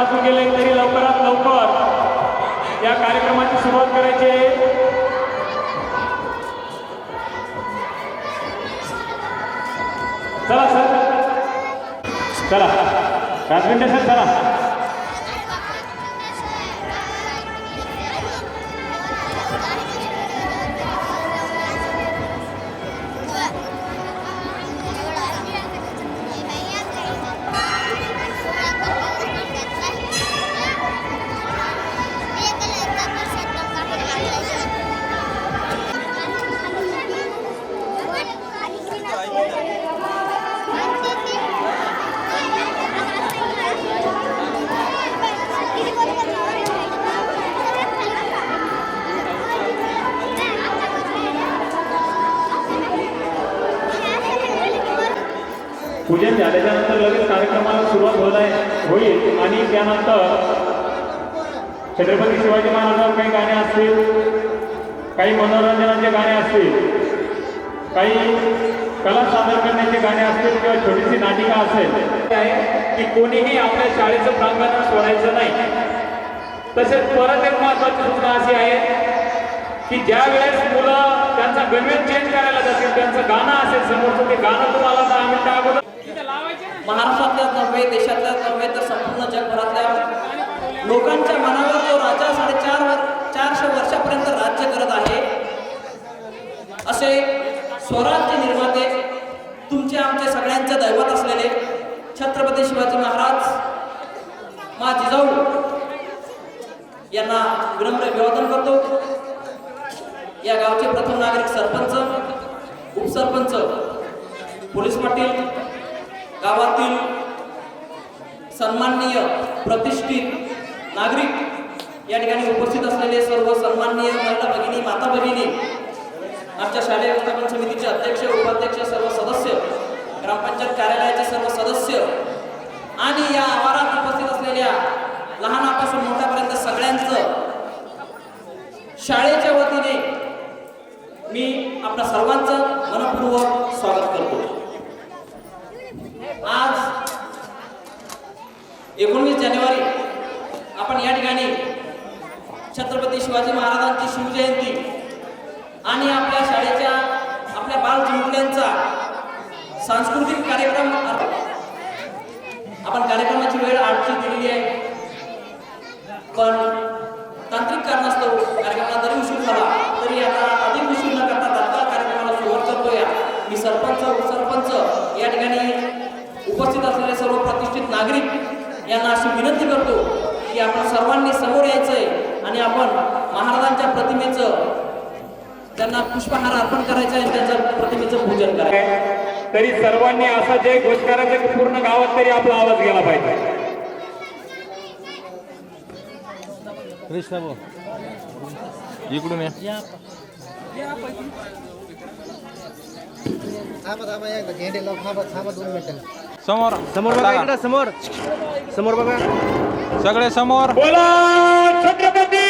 वाजून गेले तरी लवकरात लवकर या कार्यक्रमाची सुरुवात करायची आहे. चला सर, चला राजविंद्र सर, चला. पूजन झाल्याच्यानंतर लगेच कार्यक्रमाला सुरुवात होईल आणि त्यानंतर छत्रपती शिवाजी महाराजांवर काही गाणे असतील, काही मनोरंजनाचे गाणे असतील, काही कला सादर करण्याचे गाणे असतील किंवा छोटीशी नाटिका असेल की कोणीही आपल्या शाळेचं प्रांगण सोडायचं नाही. तसेच परत एक महत्त्वाची सूचना अशी आहे की ज्या वेळेस मुलं त्यांचा गणवेश चेंज करायला जातील, त्यांचं गाणं असेल समोरचं, ते गाणं तुम्हाला 10 मिनिटं अगोदर महाराष्ट्रातल्याच नव्हे, देशातल्याच नव्हे तर संपूर्ण जगभरातल्या लोकांच्या मनावर जो राजा 450 वर्षापर्यंत राज्य करत आहे, असे स्वराज्य निर्माते तुमचे आमचे सगळ्यांचे दैवत असलेले छत्रपती शिवाजी महाराज मा जिजाऊ यांना विनम्र अभिवादन करतो. या गावचे प्रथम नागरिक सरपंच, उपसरपंच, पोलीस पाटील, गावातील सन्माननीय प्रतिष्ठित नागरिक, या ठिकाणी उपस्थित असलेले सर्व सन्माननीय महिला भगिनी, माता भगिनी, आमच्या शालेय व्यवस्थापन समितीचे अध्यक्ष, उपाध्यक्ष, सर्व सदस्य, ग्रामपंचायत कार्यालयाचे सर्व सदस्य आणि या आवारात उपस्थित असलेल्या लहानापासून मोठ्यापर्यंत सगळ्यांचं शाळेच्या वतीने मी आपल्या सर्वांचं मनपूर्वक स्वागत करतो. आज 19 जानेवारी आपण या ठिकाणी छत्रपती शिवाजी महाराजांची शिवजयंती आणि आपल्या शाळेच्या, आपल्या बाल चिमुकल्यांचा सांस्कृतिक कार्यक्रम, आपण कार्यक्रमाची वेळ 8ची दिलेली आहे, पण तांत्रिक कारणास्तव कार्यक्रमाला जरी उशीर झाला तरी आता अधिक उशीर न करता तात्काळ कार्यक्रमाला सुरुवात करतोया. मी सरपंच, उपसरपंच, या ठिकाणी उपस्थित असलेले सर्व प्रतिष्ठित नागरिक यांना अशी विनंती करतो की आपण सर्वांनी समोर यायचंय आणि आपण महाराजांच्या प्रतिमेचं, त्यांना पुष्पहार अर्पण करायचं आहे, त्यांच्या प्रतिमेचं पूजन करायचं. तरी सर्वांनी असा जय घोष करायचा की पूर्ण गावात तरी आपला आवाज गेला पाहिजे. कृष्ण भाऊ इकडून या. समोर समोर बघा, इकडे समोर समोर बघा, सगळे समोर. बोला छत्रपती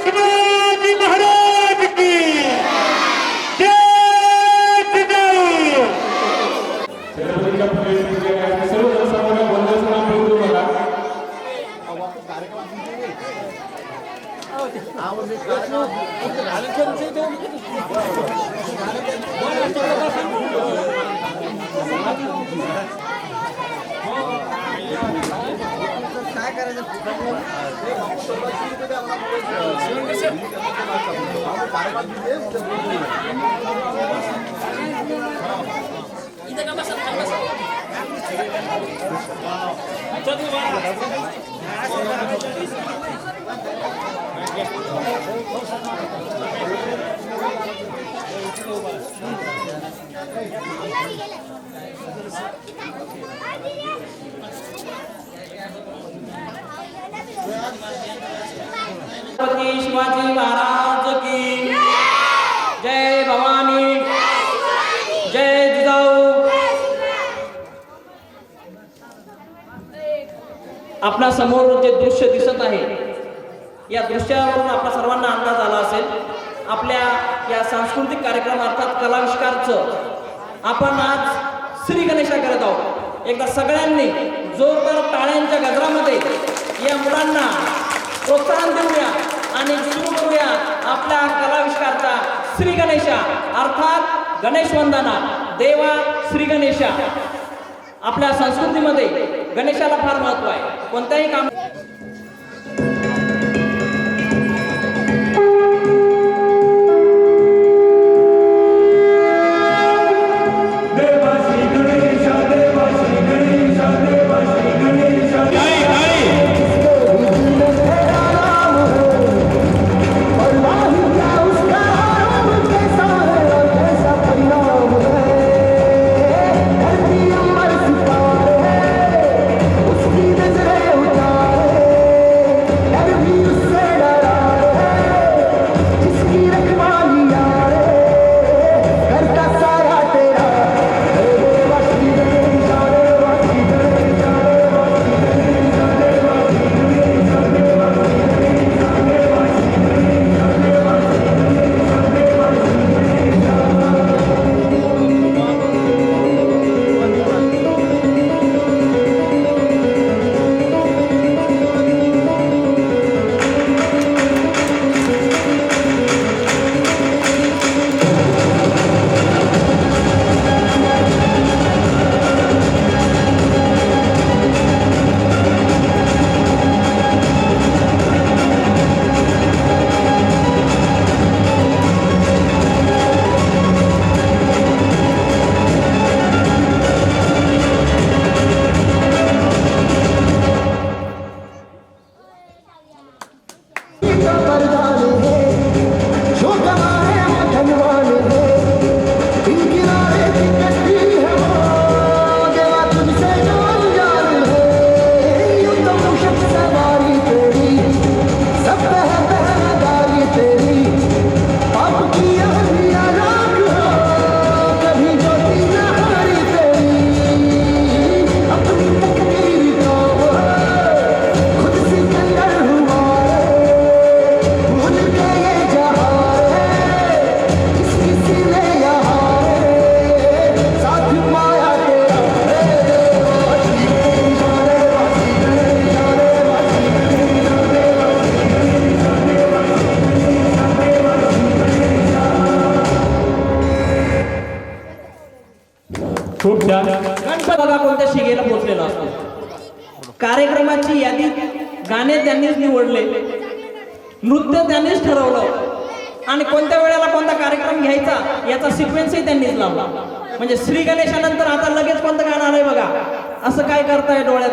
शिवाजी महाराज की जय जिजाऊ. छत्रपतीच्या पुढे सर्व जनसामान्य बंधूंचं नाम बोलतो बघा. काय करायचं छत्रपती शिवाजी महाराज की जय. भवानी जय जिजाऊ. आपल्या समोर जे दृश्य दिसत आहे या दृश्यावरून आपल्या सर्वांना अंदाज आला असेल आपल्या या सांस्कृतिक कार्यक्रम अर्थात कलाविष्कारचं आपण आज श्री गणेशा करत आहोत. एकदा सगळ्यांनी जोरदार टाळ्यांच्या गजरामध्ये या प्रोत्साहन देऊया आणि सुरू करूया आपल्या कलाविष्कारचा श्री गणेशा अर्थात गणेश वंदना देवा श्री गणेशा. आपल्या संस्कृतीमध्ये गणेशाला फार महत्व आहे. कोणत्याही काम खूप छान. गणपती बघा कोणत्या शिगेला पोहोचलेला असतो. कार्यक्रमाची यादी गाणे त्यांनीच निवडले, नृत्य त्यांनीच ठरवलं आणि कोणत्या वेळेला कोणता कार्यक्रम घ्यायचा याचा सिक्वेन्सही त्यांनीच लावला. म्हणजे श्री गणेशानंतर आता लगेच कोणतं गाणं आलंय बघा, असं काय करताय डोळ्यात.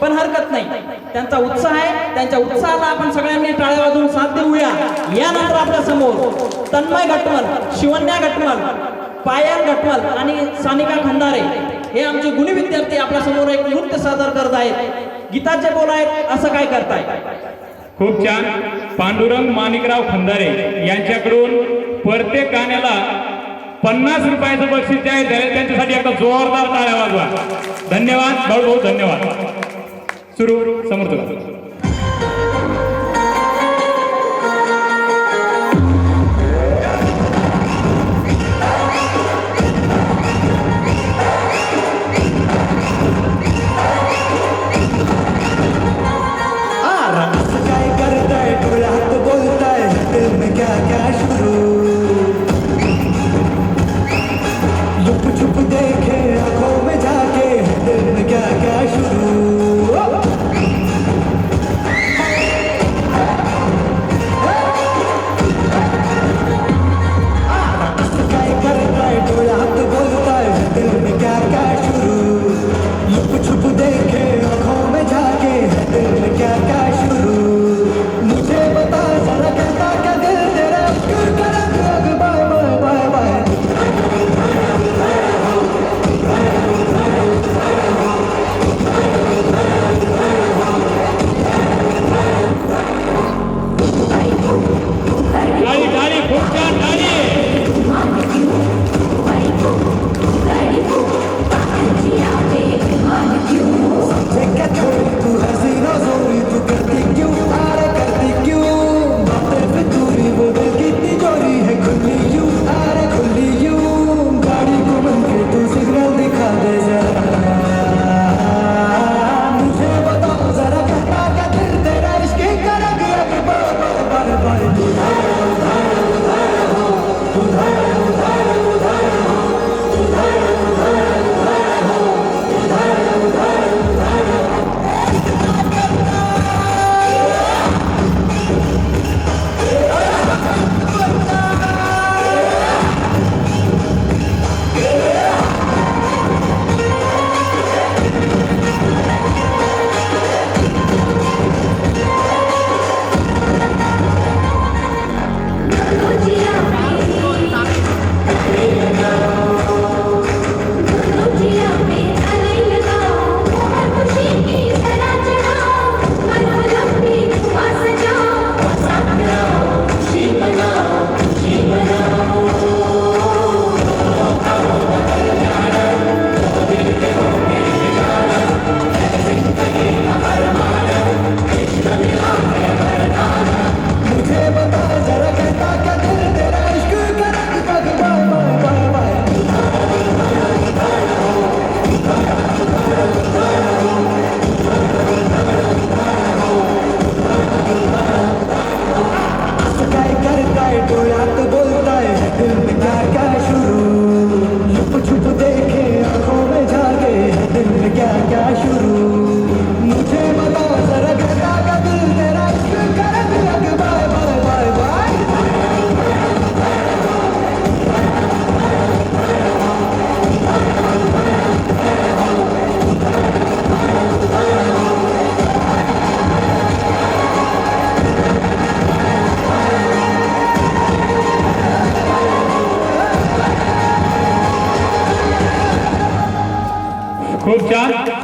पण हरकत नाही, त्यांचा उत्साह आहे. त्यांच्या उत्साहाला आपण सगळ्यांनी टाळ्या वाजवून साथ देऊया. यानंतर आपल्या समोर तन्मय घटमल, शिवन्या घटमल, पायल घटमल आणि सानिका खंदारे हे आमचे गुणी विद्यार्थी आपल्या समोर एक नृत्य सादर करत आहेत. गीताचे बोल आहेत, असं काय करताय. खूप छान. पांडुरंग माणिकराव खंदारे यांच्याकडून प्रत्येक गाण्याला 50 रुपयाचं बक्षीस जे आहे त्यांच्यासाठी आता जोरदार टाळ्या वाजवा. धन्यवाद, बहुत बहुत धन्यवाद. सुरू समर्थ. देखे आंखों में जाके दिल में क्या क्या शुरू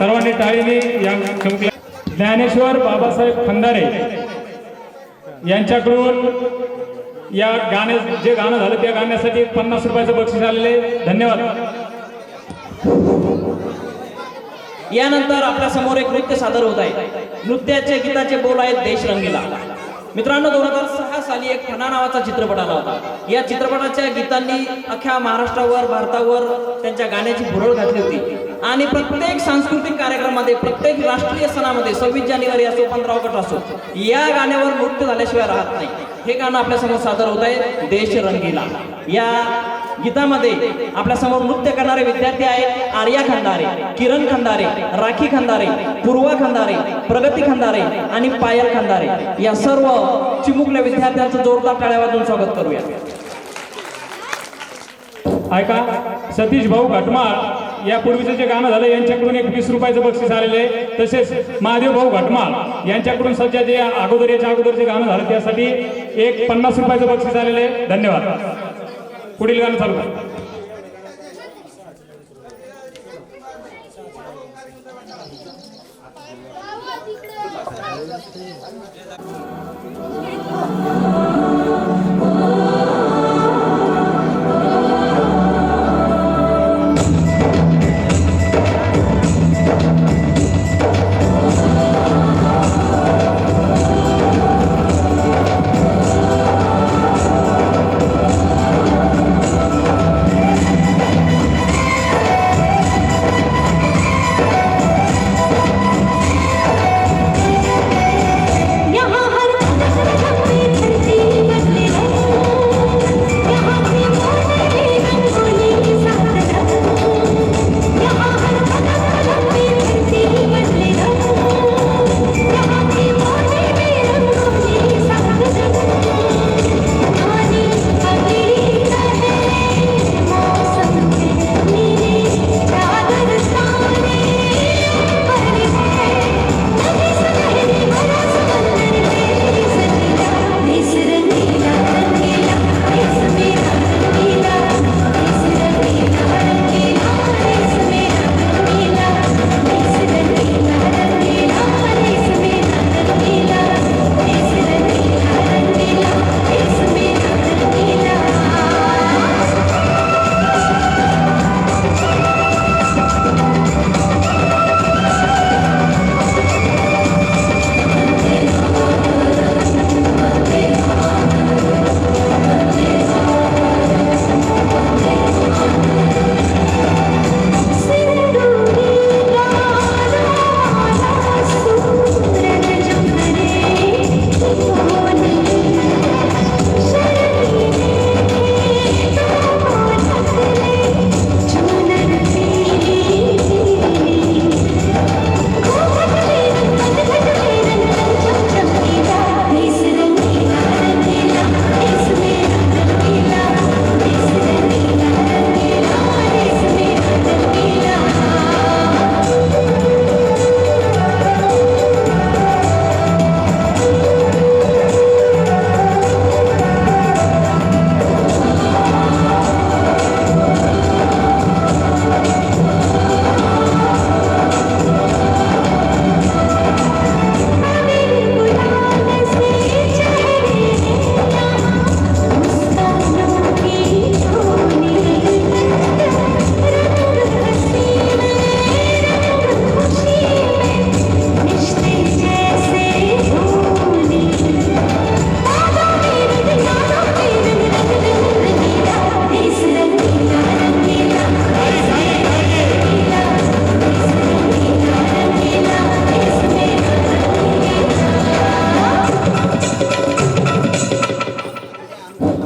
सर्वांनी टाळीने या चमकल्या. ज्ञानेश्वर बाबासाहेब खंदारे यांच्याकडून या गाणे जे गाणं झालं त्या गाण्यासाठी 50 रुपयाचं बक्षीस आलेले. धन्यवाद. यानंतर आपल्या समोर एक नृत्य सादर होत आहे. नृत्याचे गीताचे बोल आहेत देश रंगीला. मित्रांनो, 2006 साली एक फना नावाचा चित्रपट आला होता. या चित्रपटाच्या गीतांनी अख्ख्या महाराष्ट्रावर, भारतावर त्यांच्या गाण्याची भुरळ घातली होती आणि प्रत्येक सांस्कृतिक कार्यक्रमामध्ये, प्रत्येक राष्ट्रीय सणामध्ये 26 जानेवारी असो, 15 ऑगस्ट असो, या गाण्यावर नृत्य झाल्याशिवाय राहत नाही. हे गाणं आपल्या समोर सादर होत आहे देश रंगीला. या गीतामध्ये आपल्या समोर नृत्य करणारे विद्यार्थी आहेत आर्या खंदारे, किरण खंदारे, राखी खंदारे, पूर्वा खंदारे, प्रगती खंदारे आणि पायल खंदारे. या सर्व चिमुकल्या विद्यार्थ्यांचं जोरदार टाळ्या वाजवून स्वागत करूया. ऐका, सतीश भाऊ घटमाळ यापूर्वीचं जे गाणं झालं यांच्याकडून एक 20 रुपयाचं बक्षीस आलेलं आहे. तसेच महादेव भाऊ घटमाळ यांच्याकडून सध्या जे याच्या अगोदर जे गाणं झालं त्यासाठी एक 50 रुपयाचं बक्षीस आलेलं आहे. धन्यवाद. पुढील गाणं चालू करा.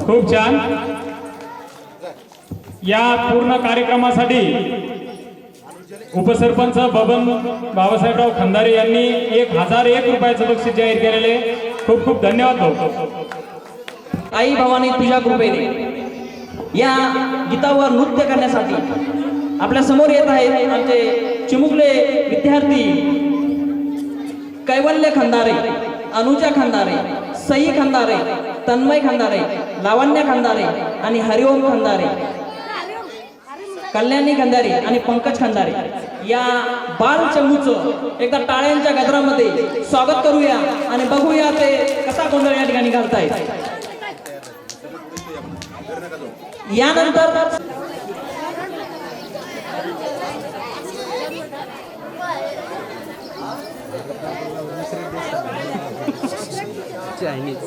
खूप छान. या पूर्ण कार्यक्रमासाठी उपसरपंच बबन बाबासाहेबराव खंदारे यांनी 1001 रुपयाचं बक्षीस जाहीर केलेले. खूप खूप धन्यवाद भाऊ. आई भवानी तुझ्या कृपेने या गीतावर नृत्य करण्यासाठी आपल्या समोर येत आहेत आमचे चिमुकले विद्यार्थी कैवल्य खंदारे, अनुजा खंदारे, सई खंदारे, तन्मय खंदारे, लावण्य खंदारे आणि हरिओम खंदारे, कल्याणी खंदारे आणि पंकज खंदारे या बाल चमूचं एकदा टाळ्यांच्या गजरामध्ये स्वागत करूया आणि बघूया ते कसा गोंधळ या ठिकाणी घालतायत. यानंतर चायनीज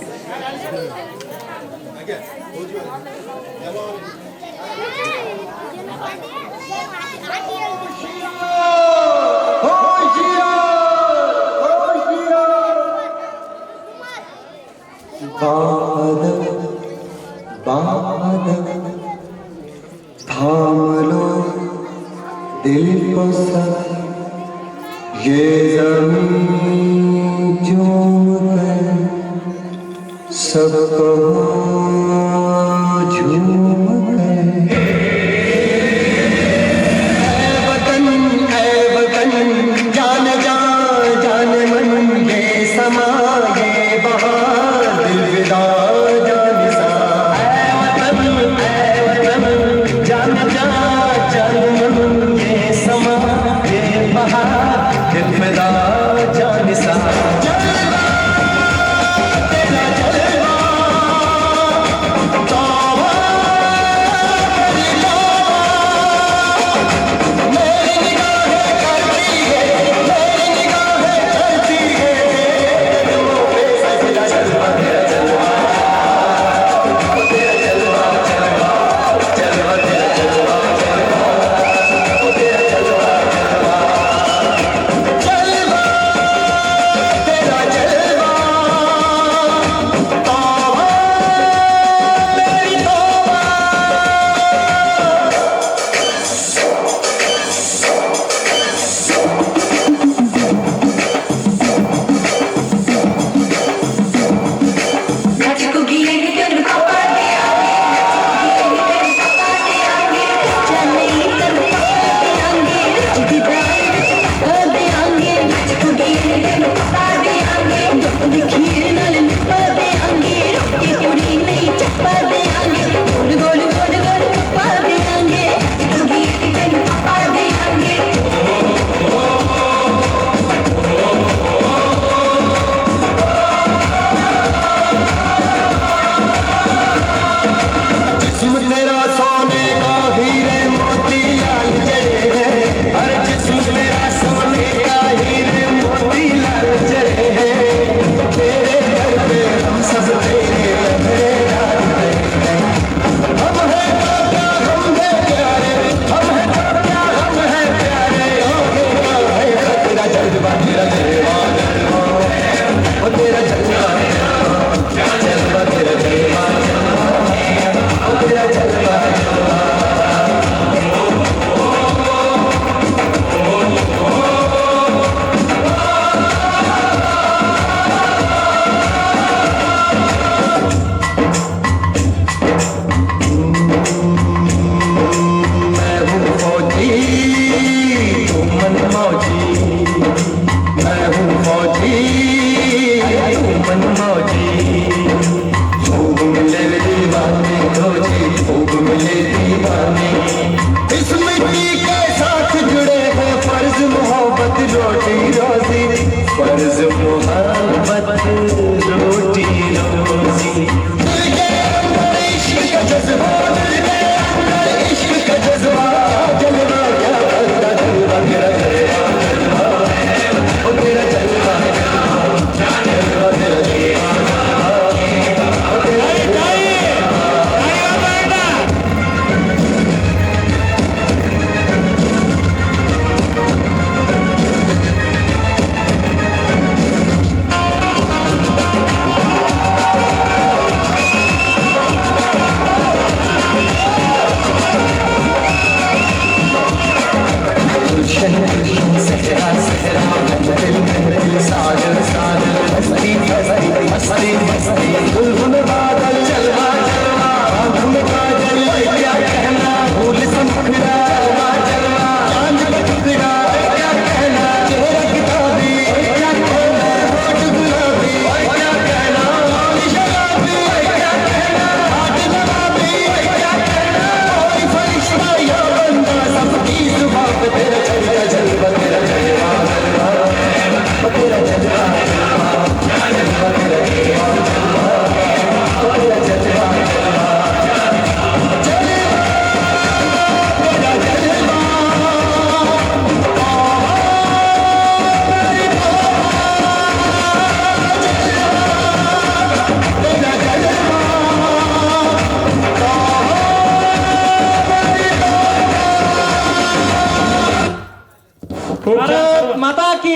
थाम लो दिल को सब ये ज़मीं झूम कर सब कहो झूम कर ऐ वतन जान जा जान मन ये समा ये बहार दिल विदा जान सा ऐ वतन जान जा जान मन ये समा ये बहार दिल विदा जान सा जलवा तेरा जलवा तौबा तेरी तौबा मेरी निगाहें करती है मेरी निगाहें करती है दिलों पे सजदा जलवा तेरा जलवा तेरा जलवा जलवा जलवा तेरा जलवा जलवा तेरा जलवा जलवा जलवा तेरा जलवा तौबा मेरी तौबा मुझको गिरे कर पापा दिया चले कर पापा देंगे मुझको गिरे कर पापा देंगे दिखिए नल पा देंगे रोटी पूरी नहीं चपा देंगे गोल गोल गोल गोल पा देंगे मुझको गिरे कर पापा देंगे जिस्म तेरा सोने का हीरे मोती लाल जड़े हैं हर जिस्म तेरा सोने का हीरे मोती लाल जड़े हैं तेरे दर पे हम सब तेरे लगे हम हैं तो क्या हम हैं प्यारे हम हैं तो क्या हम हैं प्यारे आगे का है तेरा जज्बा तेरा जलवा ओ तेरा जलवा जलवा तेरा जलवा ओ तेरा जलवा मैं हूँ फौजी तू मन मौजी मैं हूँ फौजी तू मन मौजी खूब मिले दीवाने खोजी खूब मिले दीवाने इस मिट्टी के साथ जुड़े हैं फर्ज मोहब्बत रोटी रोजी फर्ज मोहब्बत रोटी रोजी दिल के अंदर इश्क का जज्बा दिल के अंदर इश्क का जज्बा जलवा क्या करता जलवा तेरा जलवा ओ तेरा जलवा जलवा तेरा जलवा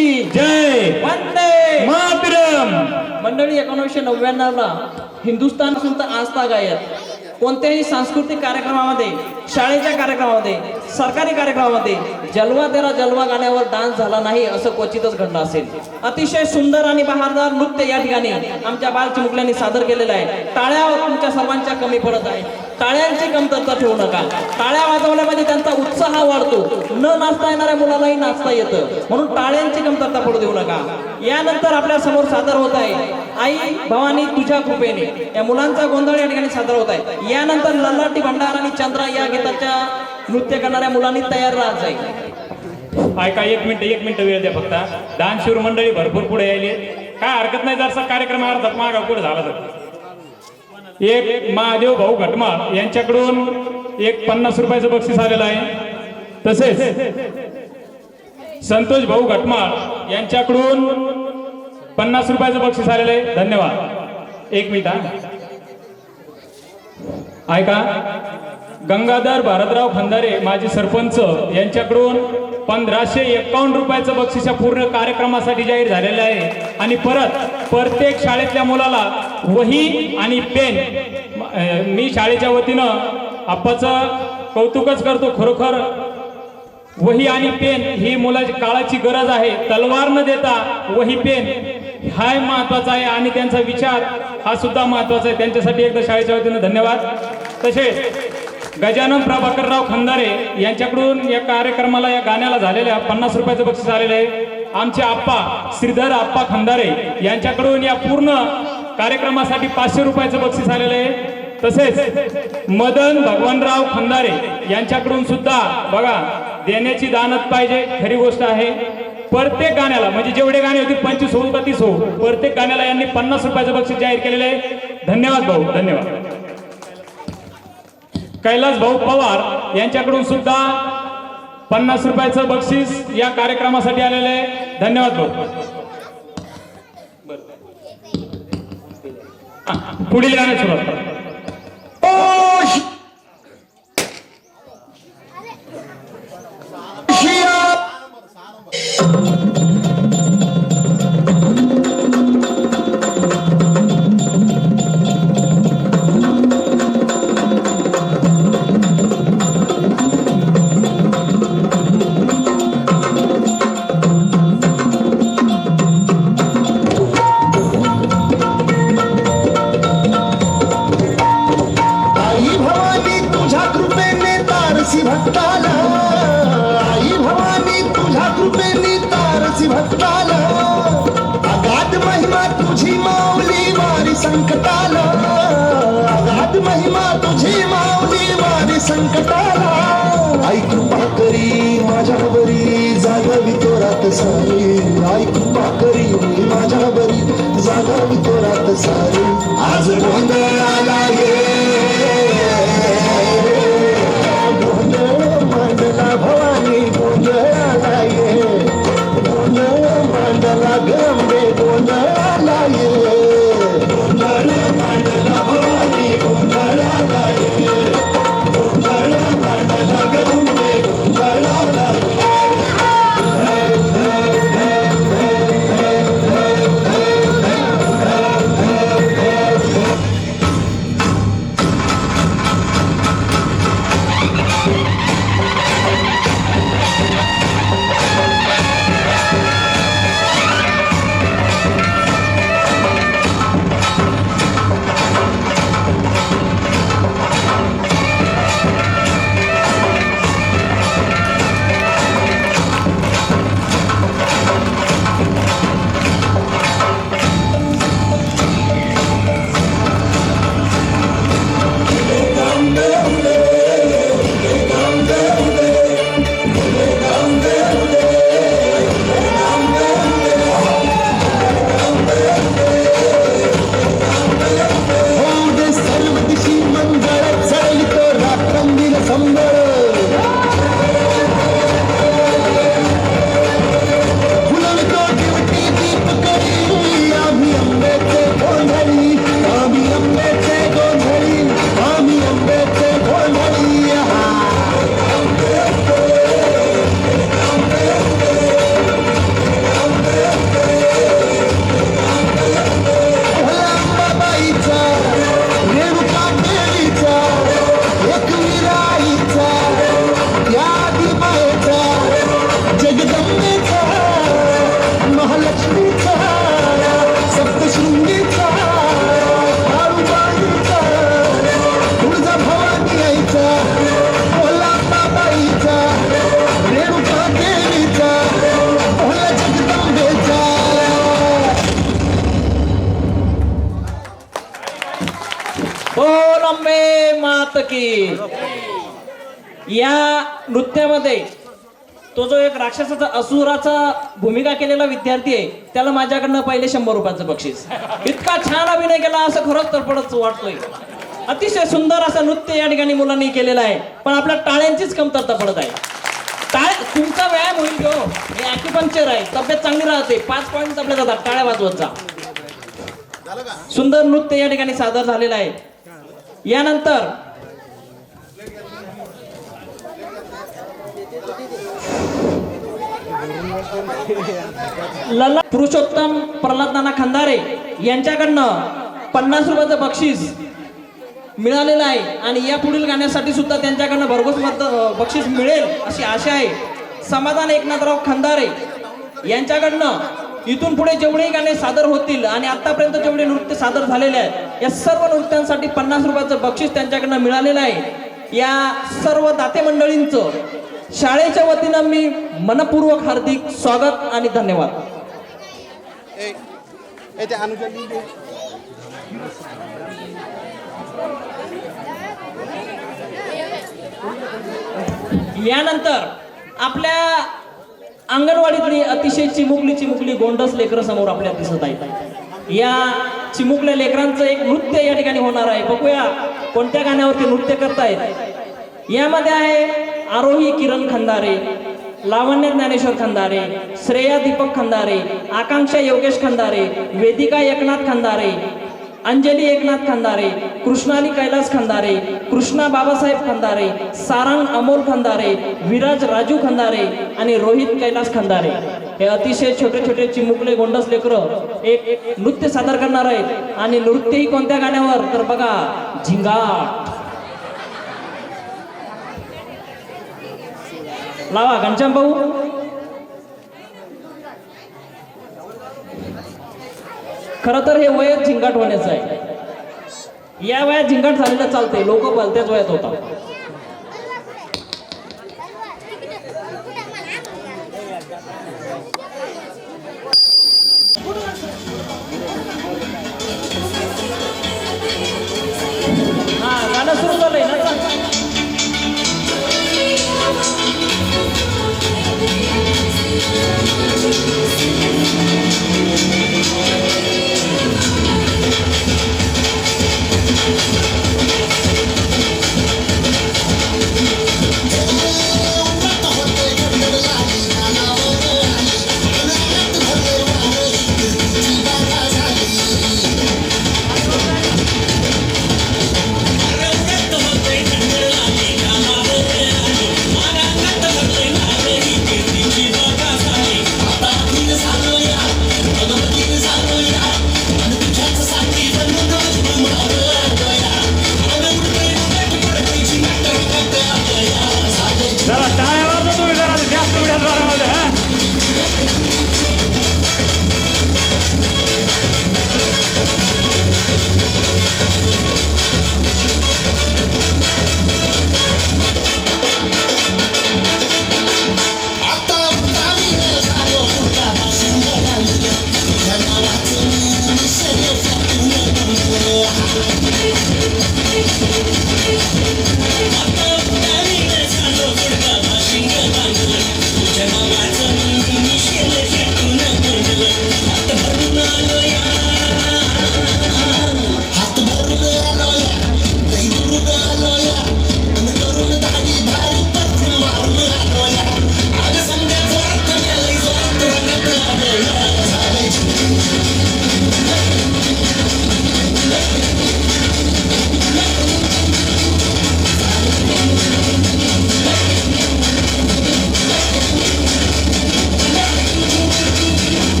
की जय वंदे मातरम. मंडळी 1999 ला हिंदुस्थान पासून तर आजतागायत कोणत्याही सांस्कृतिक कार्यक्रमामध्ये, शाळेच्या कार्यक्रमामध्ये, सरकारी कार्यक्रमामध्ये जलवा तेरा जलवा गाण्यावर डान्स झाला नाही असं क्वचितच घडलं असेल. अतिशय सुंदर आणि बहारदार नृत्य या ठिकाणी आमच्या बालचिमुकल्यांनी सादर केलेलं आहे. टाळ्या तुमच्या सर्वांच्या कमी पडत आहे. टाळ्यांची कमतरता ठेवू नका. टाळ्या वाजवल्या म्हणजे त्यांचा उत्साह वाढतो. न नाचता येणाऱ्या मुलालाही नाचता येतं, म्हणून टाळ्यांची कमतरता पडू देऊ नका. यानंतर आपल्या समोर सादर होत आहे आई भवानी तुझ्या कृपेने, या मुलांचा गोंधळ या ठिकाणी सादर होत आहे. यानंतर ललाटी भंडार आणि चंद्रा या गीताच्या नृत्य करणाऱ्या मुलांनी तयार राहत जाईल. ऐका, एक मिनिट वेळ द्या फक्त. दानशूर मंडळी भरपूर पुढे यायले, काय हरकत नाही. जरसा कार्यक्रम अर्धा मागा पुढे झाला तर एक महादेव भाऊ घटमाळ यांच्याकडून एक 50 रुपयाचं बक्षीस आलेलं आहे. तसेच संतोष भाऊ घटमाळ यांच्याकडून 50 रुपयाचं बक्षीस आलेलं आहे. धन्यवाद. एक मिनिट ऐका, गंगाधर भारतराव खंदारे माजी सरपंच यांच्याकडून 1551 रुपयाचं बक्षीस या पूर्ण कार्यक्रमासाठी जाहीर झालेलं आहे. आणि प्रत्येक शाळेतल्या मुलाला वही आणि पेन, मी शाळेच्या वतीनं आप्पाचं कौतुकच करतो. खरोखर वही आणि पेन ही मुलाची काळाची गरज आहे. तलवार न देता वही पेन हा महत्वाचा आहे आणि त्यांचा विचार हा सुद्धा महत्वाचा आहे. त्यांच्यासाठी एकदा शाळेच्या वतीनं धन्यवाद. तसेच गजानन प्रभाकरराव खंदारे यांच्याकडून या कार्यक्रमाला, या गाण्याला झालेल्या 50 रुपयाचं बक्षीस आलेलं आहे. आमचे आप्पा श्रीधर आप्पा खंदारे यांच्याकडून या पूर्ण कार्यक्रमासाठी 500 रुपयाचं बक्षीस आलेलं आहे. तसेच मदन भगवानराव खंदारे यांच्याकडून सुद्धा बघा, देण्याची दानत पाहिजे, खरी गोष्ट आहे. प्रत्येक गाण्याला, म्हणजे जेवढे गाणे होते 25 हो का 30 हो, प्रत्येक गाण्याला यांनी 50 रुपयाचं बक्षीस जाहीर केलेलं आहे. धन्यवाद भाऊ, धन्यवाद. कैलास भाऊ पवार यांच्याकडून सुद्धा 50 रुपयाचं बक्षीस या कार्यक्रमासाठी आलेलं आहे. धन्यवाद भाऊ. पुढील गाणे सुरुवात करा. भक्ताला, आई भवानी तुझ्या कृपेने तारसी भक्ताला, अगाध महिमा तुझी माऊली वारी संकटाला, अगाध महिमा तुझी माऊली वारी संकटाला. आई कृपा करी माझ्या बरी जागावी तोरात सारी, आई कृपा करी माझ्या बरी जागावी तोरात सारी. आज गोंधळाला भवानी गोंधळाला ये, गोंधळ मांडला गंगे गोंधळाला ये, गोंधळ मांडला भवानी गोंधळाला ये, गोंधळ मांडला गंगे गोंधळाला ये. जगदंबे मात की. या नृत्यामध्ये तो जो एक राक्षसाचा असुराचा भूमिका केलेला विद्यार्थी आहे त्याला माझ्याकडनं पहिले 100 रुपयाचं बक्षीस. इतका छान अभिनय केला असं खरंच तरफडच वाटतोय. अतिशय सुंदर असं नृत्य या ठिकाणी मुलांनी केलेलं आहे, पण आपल्या टाळ्यांचीच कमतरता पडत आहे. तुमचा व्यायाम होईल घेऊ, हे ॲक्युपंक्चर आहे, तब्येत चांगली राहते. 5 पॉईंट आपल्या जातात, टाळ्या वाजवत जा. सुंदर नृत्य या ठिकाणी सादर झालेलं आहे. यानंतर लल्ला पुरुषोत्तम प्रल्हाद नाना खंदारे यांच्याकडनं 50 रुपयाचं बक्षीस मिळालेलं आहे आणि या पुढील गाण्यासाठी सुद्धा त्यांच्याकडनं भरघोस बक्षीस मिळेल अशी आशा आहे. समाधान एकनाथराव खंदारे यांच्याकडनं इथून पुढे जेवढेही गाणे सादर होतील आणि आतापर्यंत जेवढे नृत्य सादर झालेले आहेत या सर्व नृत्यांसाठी 50 रुपयाचं बक्षीस त्यांच्याकडनं मिळालेलं आहे. या सर्व दाते मंडळींचं शाळेच्या वतीनं मी मनपूर्वक हार्दिक स्वागत आणि धन्यवाद. यानंतर आपल्या अंगणवाडीतली अतिशय चिमुकली गोंडस लेकरं समोर आपल्याला दिसत आहेत. या चिमुकल्या लेकरांचं एक नृत्य या ठिकाणी होणार आहे. बघूया कोणत्या गाण्यावरती नृत्य करतायत. यामध्ये आहे आरोही किरण खंदारे, लावण्य ज्ञानेश्वर खंदारे, श्रेया दीपक खंदारे, आकांक्षा योगेश खंदारे, वेदिका एकनाथ खंदारे, अंजली एकनाथ खंदारे, कृष्णाली कैलास खंदारे, कृष्णा बाबासाहेब खंदारे, सारंग अमोल खंदारे, विराज राजू खंदारे आणि रोहित कैलास खंदारे. हे अतिशय छोटे छोटे चिमुकले गोंडस लेकरं एक नृत्य सादर करणार आहेत. आणि नृत्यही कोणत्या गाण्यावर तर बघा, झिंगाट. लावा घनश्याम भाऊ. खरं तर हे वयात झिंगाट होण्याचं आहे. या वयात झिंगाट झालेलं चालतंय, लोक बोलत्याच वयात होता. हा गाणं सुरू झालंय ना.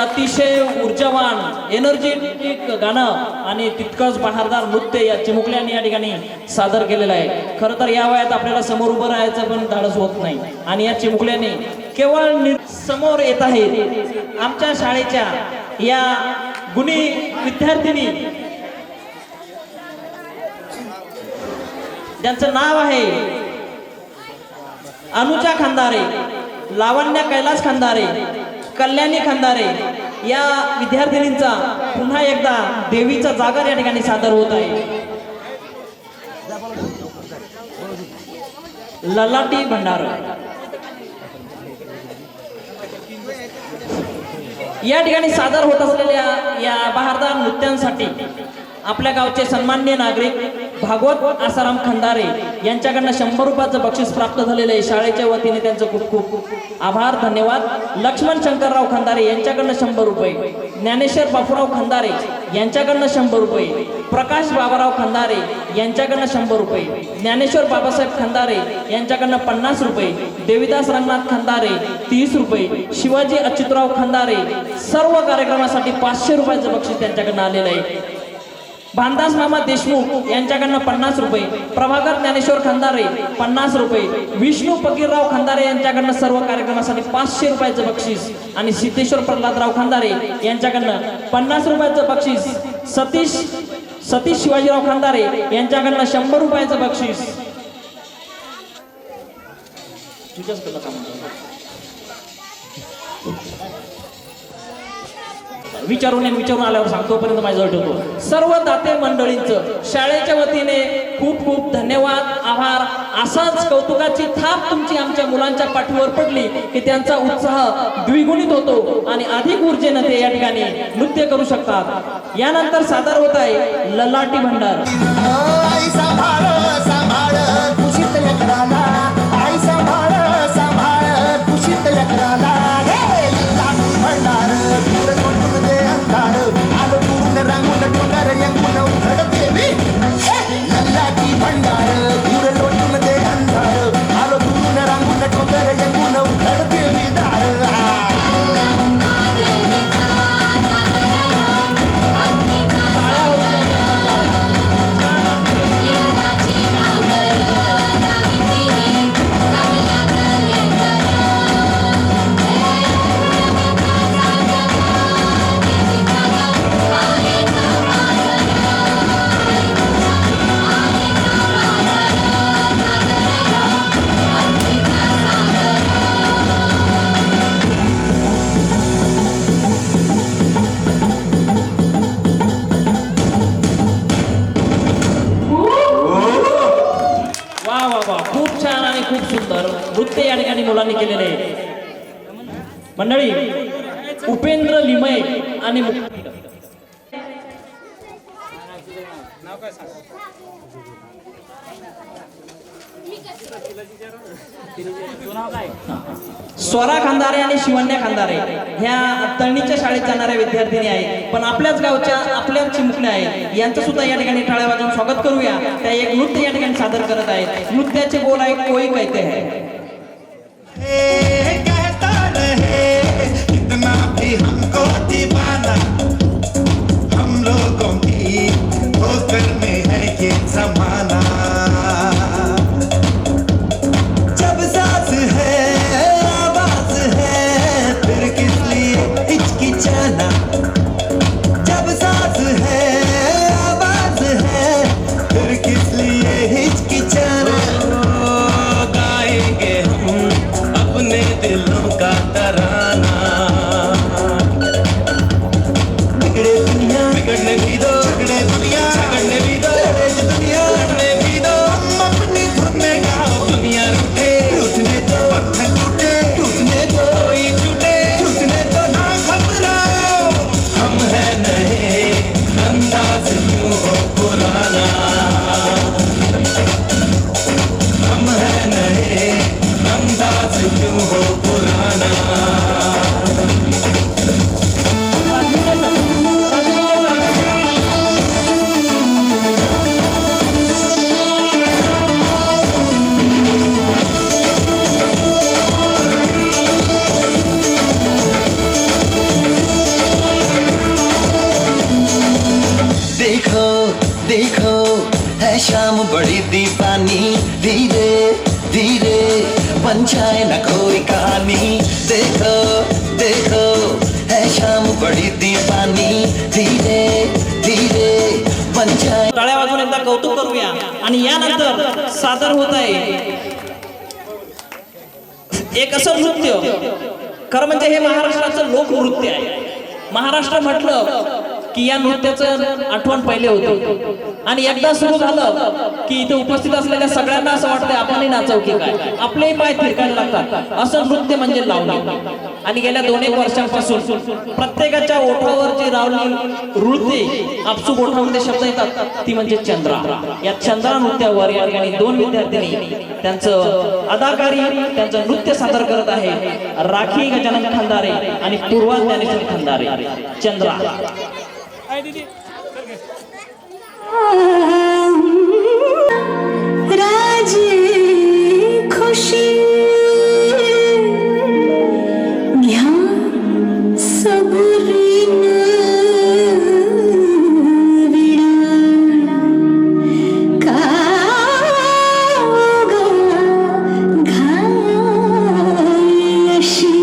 अतिशय ऊर्जावान एनर्जेटिक गाणं आणि तितकंच बहारदार नृत्य या चिमुकल्यांनी या ठिकाणी सादर केलेलं आहे. खरं तर या वयात आपल्याला समोर उभं राहायचं पण धाडस होत नाही आणि या चिमुकल्यांनी केवळ समोर येत आहेत. आमच्या शाळेच्या या गुणी विद्यार्थिनी ज्यांचं नाव आहे अनुजा खंदारे, लावण्य कैलास खंदारे, कल्याणी खंदारे या विद्यार्थिनींचा पुन्हा एकदा देवीचा जागर या ठिकाणी सादर होत आहे. ललाटी भंडारा या ठिकाणी सादर होत असलेल्या या बहारदार नृत्यांसाठी आपल्या गावचे सन्माननीय नागरिक भागवत आसाराम खंदारे यांच्याकडनं 100 रुपयाचं बक्षीस प्राप्त झालेलं आहे. शाळेच्या वतीने त्यांचं खूप खूप आभार, धन्यवाद. लक्ष्मण शंकरराव खंदारे यांच्याकडनं 100 रुपये, ज्ञानेश्वर बापूराव खंदारे यांच्याकडनं 100 रुपये, प्रकाश बाबाराव खंदारे यांच्याकडनं 100 रुपये, ज्ञानेश्वर बाबासाहेब खंदारे यांच्याकडनं 50 रुपये, देवीदास रंगनाथ खंदारे 30 रुपये, शिवाजी अच्युतराव खंदारे सर्व कार्यक्रमासाठी 500 रुपयाचं बक्षीस त्यांच्याकडनं आलेलं आहे. भानदास मामा देशमुख यांच्याकडनं 50 रुपये, प्रभाकर ज्ञानेश्वर खंदारे 50 रुपये, विष्णू फकीरराव खंदारे यांच्याकडनं सर्व कार्यक्रमासाठी 500 रुपयाचं बक्षीस आणि सिद्धेश्वर प्रल्हादराव खंदारे यांच्याकडनं 50 रुपयाचं बक्षीस, सतीश शिवाजीराव खंदारे यांच्याकडनं 100 रुपयाचं बक्षीस. विचारून आल्यावर सांगतो पर्यंत माझ्याजवळ ठेवतो. सर्व दाते मंडळींचं शाळेच्या वतीने खूप खूप धन्यवाद, आभार. असाच कौतुकाची थाप तुमची आमच्या मुलांच्या पाठीवर पडली की त्यांचा उत्साह द्विगुणित होतो आणि अधिक ऊर्जेने ते या ठिकाणी नृत्य करू शकतात. यानंतर सादर होत आहे ललाटी भंडार. आई सांभाळ सांभाळ कुशीत लेकराला, आई सांभाळ सांभाळ कुशीत लेकराला. ललाटी भंडार दूर सोडून दे अंधार, आलो दूरून रांगून डोंगर यंगून उघड देवी. ललाटी भंडार दूर सोडून दे अंधार, आलो दूरून रांगून डोंगर यंगून उघड देवी दार. खूप छान आणि खूप सुंदर नृत्य या ठिकाणी मुलांनी केलेले आहे. मंडळी उपेंद्र लिमये आणि स्वरा खंदारे आणि शिवण्या खंदारे ह्या तळणीच्या शाळेत जाणाऱ्या विद्यार्थिनी आहेत, पण आपल्याच गावच्या आपल्याच चिमुकल्या आहेत. यांचं सुद्धा या ठिकाणी टाळ्या वाजवून स्वागत करूया. त्या एक नृत्य या ठिकाणी सादर करत आहेत. नृत्याचे बोल आहे कोई कहते हैं. कहता रहे कितना भी हमको दीवाना, हम लोगों की ठोकर में है ये जमाना. जब सास है आवाज है फिर किस लिए हिचकिचाना. जब सास है आवाज है फिर किस लिए हिचकिचाना. गाएंगे हम अपने दिल देखो है शाम बड़ी दीवानी धीरे धीरे बन जाए न कोई कहानी देखो देखो है शाम बड़ी दीवानी धीरे धीरे बन जाए टाळ्या वाजवून एकदा कौतुक करूया आणि यानंतर सादर होत आहे एक असं नृत्य खरं म्हणजे हे महाराष्ट्राचं लोकनृत्य आहे महाराष्ट्र म्हटलं की या नृत्याचं आठवण पहिले होते आणि एकदा सुरू झालं की इथे उपस्थित असलेल्या सगळ्यांना असं वाटतं आपणही नाचव की काय आपलेही पाय थिरकायला लागतात असं नृत्य म्हणजे लावणी आणि गेल्या 2-1 वर्षांपासून प्रत्येकाच्या ओठावर जी रावली रुळते आपसूक ओठामध्ये शब्द येतात ती म्हणजे चंद्रा या चंद्रा नृत्यावर या ठिकाणी 2 विद्यार्थिनी त्यांचं अदाकारी त्यांचं नृत्य सादर करत आहे राखी गजानन खंदारे आणि पूर्वा ज्ञानेश्वर खंदारे चंद्रा राजे खुशी घ्या सबुरीन विडा का घालशी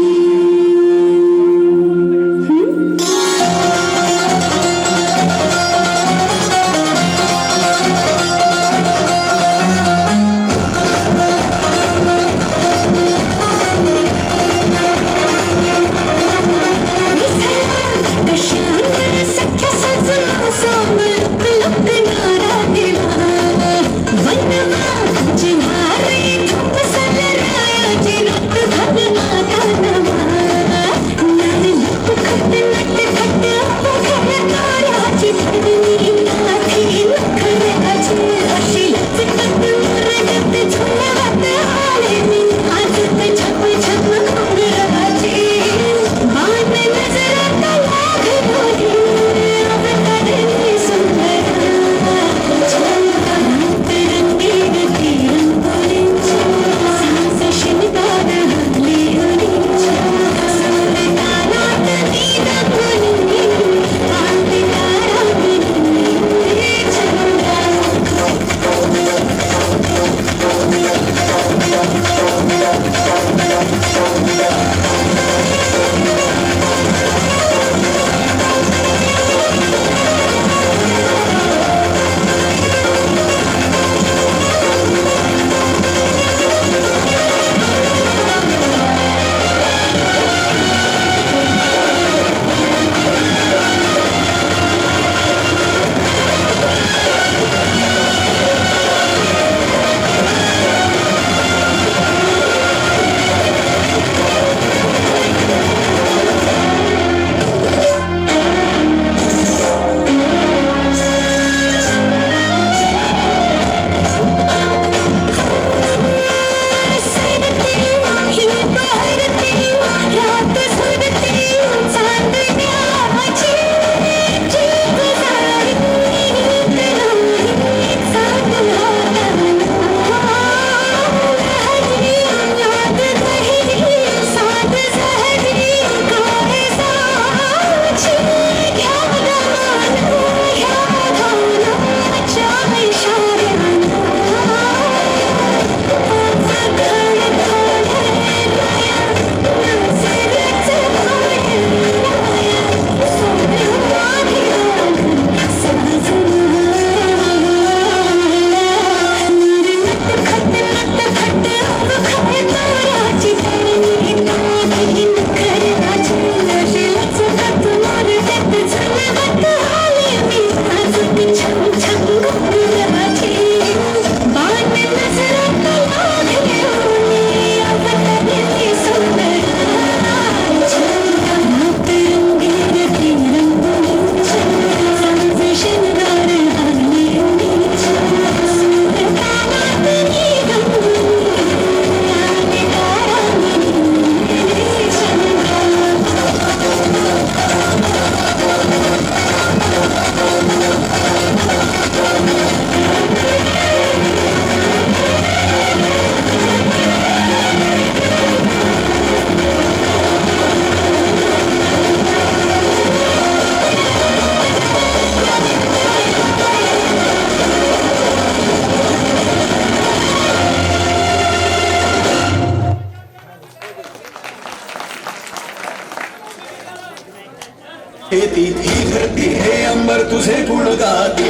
तुझे गुण गाती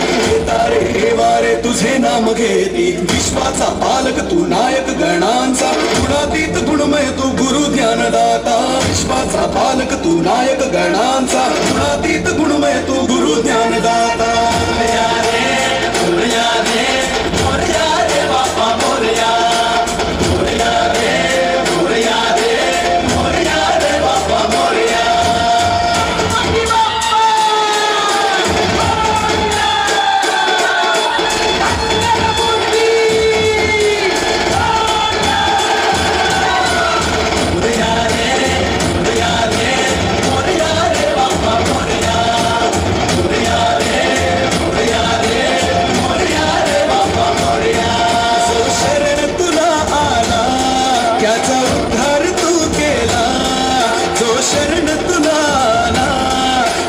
तारे हे वारे तुझे नाम घेती विश्वाचा पालक तू नायक गणांचा गुणातीत गुणमय तू गुरु ज्ञानदाता विश्वाचा पालक तू नायक गणांचा गुणातीत गुणमय तू गुरु ज्ञानदाता मोरया रे मोरया रे मोरया रे बाप्पा मोरया मोरया रे मोरया रे मोरया रे बाप्पा मोरया त्याचा उद्धार तू केला जो शरण तुला आला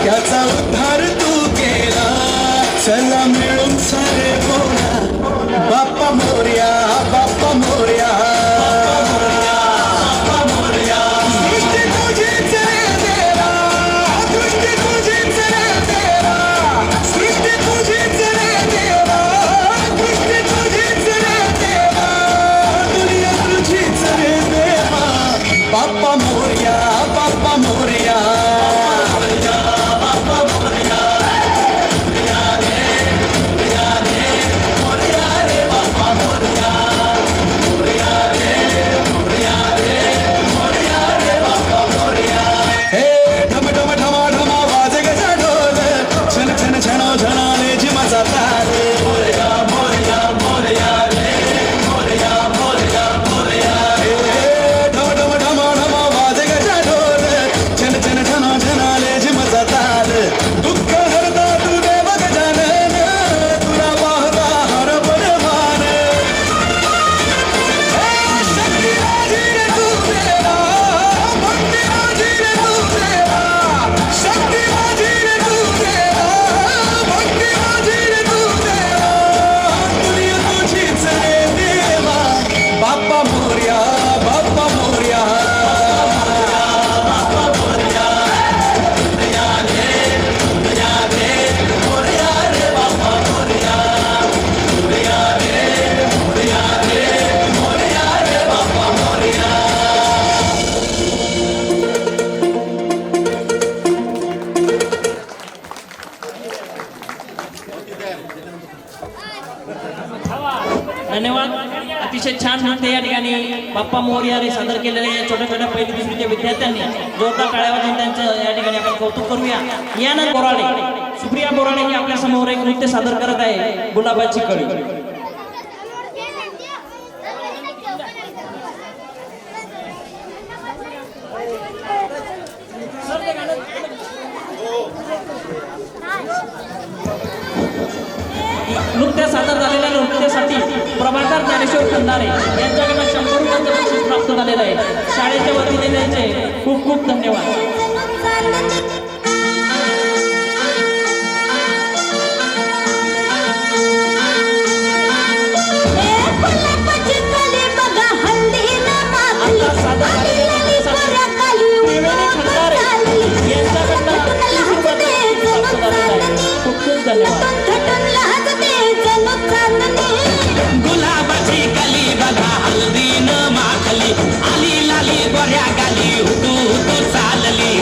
त्याचा उद्धार तू केला चला मिळून सारे बोला बाप्पा मोरया बाप्पा मोरया सृष्टी तुझीच रे देवा सृष्टी तुझीच रे देवा सृष्टी तुझीच रे देवा सृष्टी तुझीच रे देवा दुनिया तुझीच रे देवा बाप्पा मोरया बाप्पा मोरया बाप्पा मोरया मोरया रे मोरया रे मोरया रे बाप्पा मोरया मोरया रे मोरया रे मोरया रे बाप्पा मोरया हे ढम ढम ढमा ढमा वाजे गजा ढोल छन छन छनो छनाले जिमाचा ताल मोरया मोरया मोरया रे मोरया मोरया मोरया हे ढम ढम ढमा ढमा वाजे गजा ढोल छन छन छनो छनाले जिमाचा ताल दुःख हरता तू देव गजानन तुला पाहता हर बलवान शक्ती राजी रे तू देवा भक्ती राजी रे तू देवा शक्ती राजी रे तू देवा भक्ती राजी रे तू देवा दुनिया तुझीच रे देवा बाप्पा मोरया बाप्पा मोरया बाप्पा मोरया मोरया रे मोरया रे मोरया रे बाप्पा मोरया मोरया रे मोरया रे मोरया रे बाप्पा मोरया धन्यवाद. अतिशय छान नृत्य या ठिकाणी बाप्पा मोरया रे सादर केलेले या छोट्या छोट्या पहिली दुसरीच्या विद्यार्थ्यांनी जोरदार टाळ्या वाजवून त्यांचं या ठिकाणी आपण कौतुक करूया. यानंतर बोराडे सुप्रिया बोराडे ही आपल्या समोर एक नृत्य सादर करत आहे गुलाबाची कळी. नुकत्या सादर झालेल्या नृत्यासाठी प्रभाकर ज्ञानेश्वर खंदारे यांच्याकडनं 100 रुपयांचं बक्षीस प्राप्त झालेलं आहे. शाळेच्या वतीने त्यांचे खूप खूप धन्यवाद. आता सादर झालेल्या नृत्यासाठी त्रिवेणी खंदारे यांच्याकडनं 30 रुपयांचं बक्षीस प्राप्त झालेलं आहे. खूप खूप धन्यवाद. गुलाबाची कली बघा हल्दी न माखली आली लाली गोऱ्या गाली हुटू हुटू चालली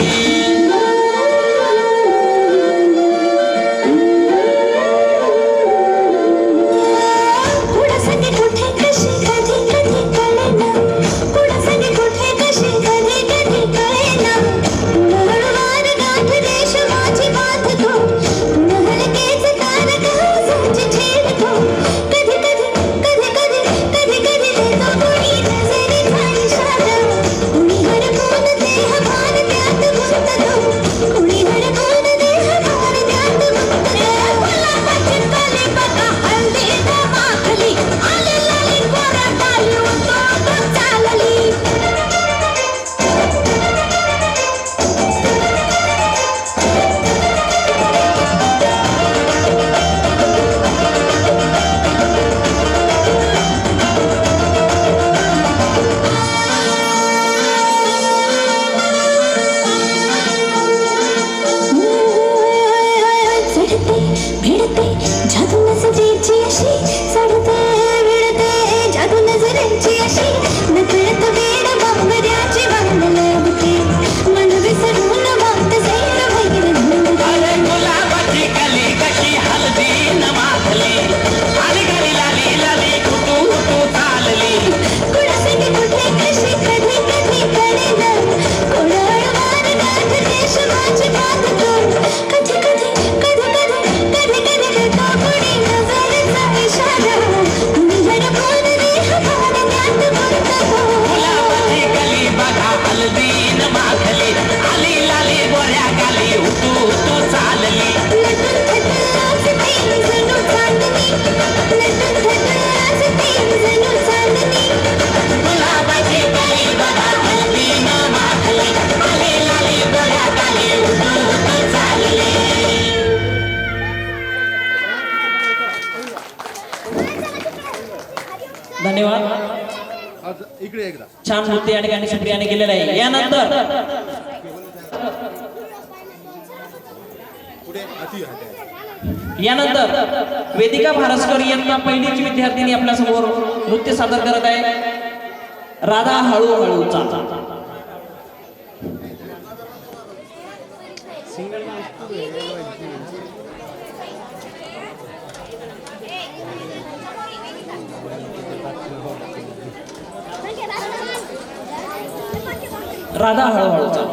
धन्यवाद. इकडे एकदा छान नृत्य या ठिकाणी सुप्रियाने केलेलं आहे. यानंतर वेदिका भारस्कर यांना पहिलीची विद्यार्थिनी आपल्या समोर नृत्य सादर करत आहे. राधा हळूहळू चा. राधा हळूहळू चा.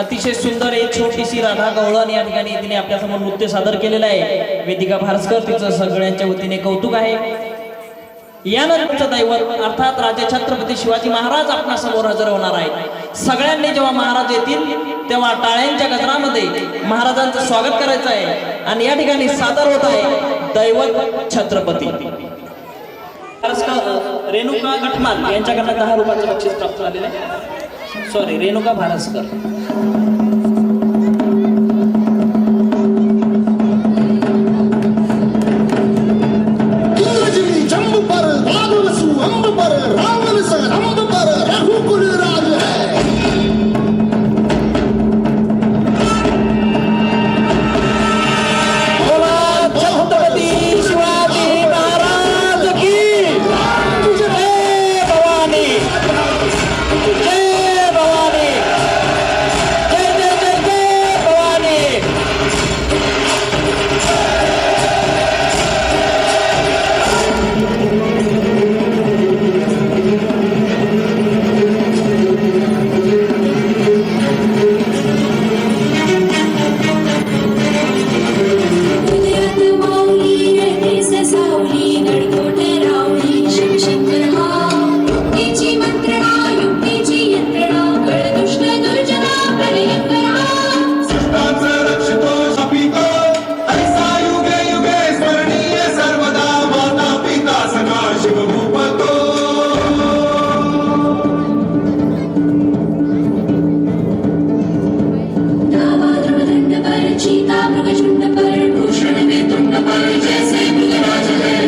अतिशय सुंदर एक छोटीशी राधा गवळण या ठिकाणी तिने आपल्यासमोर नृत्य सादर केलेलं आहे. वेदिका भास्कर तिचं सगळ्यांच्या वतीने कौतुक आहे. यानंतरचं दैवत अर्थात राजे छत्रपती शिवाजी महाराज आपल्या समोर हजर होणार आहेत. सगळ्यांनी जेव्हा महाराज येतील तेव्हा टाळ्यांच्या गजरामध्ये महाराजांचं स्वागत करायचं आहे आणि या ठिकाणी सादर होत आहे दैवत छत्रपती. रेणुका गठमाल यांच्याकडनं 10 रुपयाचं बक्षीस प्राप्त झालेलं आहे. सॉरी, रेणुका भास्कर. जम्बू पर रावणसु अंब पर रावण स अंब पर रघुकुल राज है. छत्रपती शिवाजी महाराज की जय भवानी, जय भवानी, जय जय जय जय भवानी. उदयात माऊली रथे ससावली गडकोट रावळी शिवशंकर हा युक्तीची मंत्रणा युक्तीची यंत्रणा कळदुष्ट दुर्जना प्रलयंकरा. सृष्टांचं रक्षितो शपितो ऐसा युगे युगे स्मरणीय सर्वदा माता पिता सखा शिवभूपतो. नावाद्रवदंड पर चीता मृगशुंड पर भूषण में तुंड पर जैसे मृगराज है.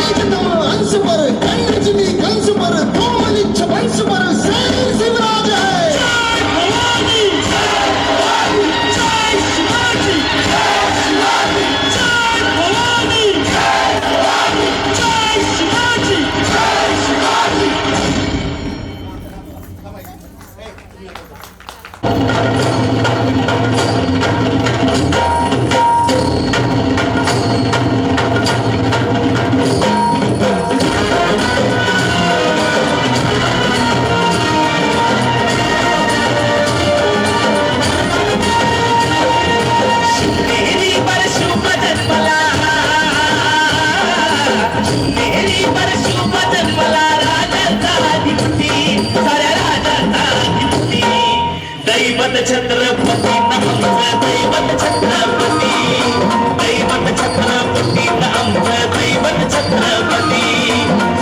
एकदम अंश पर कंजनी कंस पर कोमलिच्छ वंश पर शेर शिवराज है. जय भवानी, जय भवानी, जय शिवाजी, जय शिवाजी, जय भवानी, जय भवानी, जय शिवाजी, जय शिवाजी. मेरी परशु बदन मला, मेरी परशु बदन मला राजाचा दिसती, साऱ्या राजाचा दिसती. दैवत छत्रपती नमः, दैवत छत्रपती, दैवत छत्रपती नमः, दैवत छत्रपती.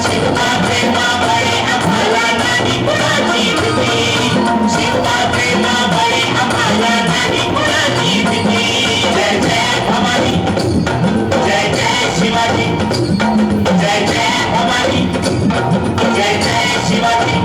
शिवबाचे मावळे आम्हाला नाही कुणाची भीती, शिवबाचे मावळे आम्हाला नाही कुणाची भीती. जय जय भवानी, जय जय शिवाजी, जय जय भवानी, जय जय शिवाजी.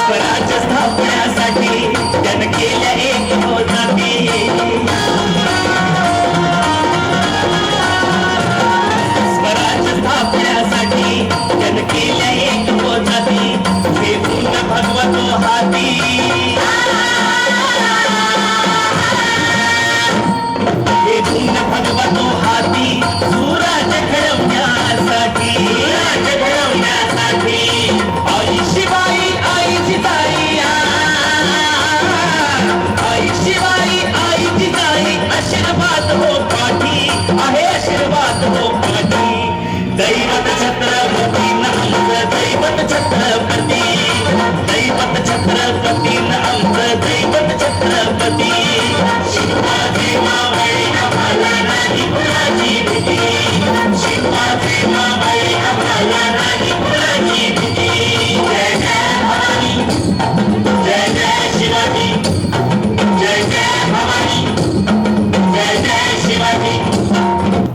स्वराज्य स्थापण्यासाठी त्यानं केल्या एक होती. स्वराज्य स्थापण्यासाठी त्यानं केल्या एक होती. फेकून भगवतो हाती, फेकून भगवतो हाती. सुराज्य घडवण्यासाठी, राज्य घडवण्यासाठी आई शिवाई आई जिजाई, आई शिवाई आई जिजाई. आशीर्वाद हो पाठी आहे, आशीर्वाद हो पाठी. दैवत छत्रपती नमः, दैवत छत्रपती, दैवत छत्रपती नमः, दैवत छत्रपती. शिवाजी मावळे आम्हाला नाही कुणाची भीती, शिवाजी मावळे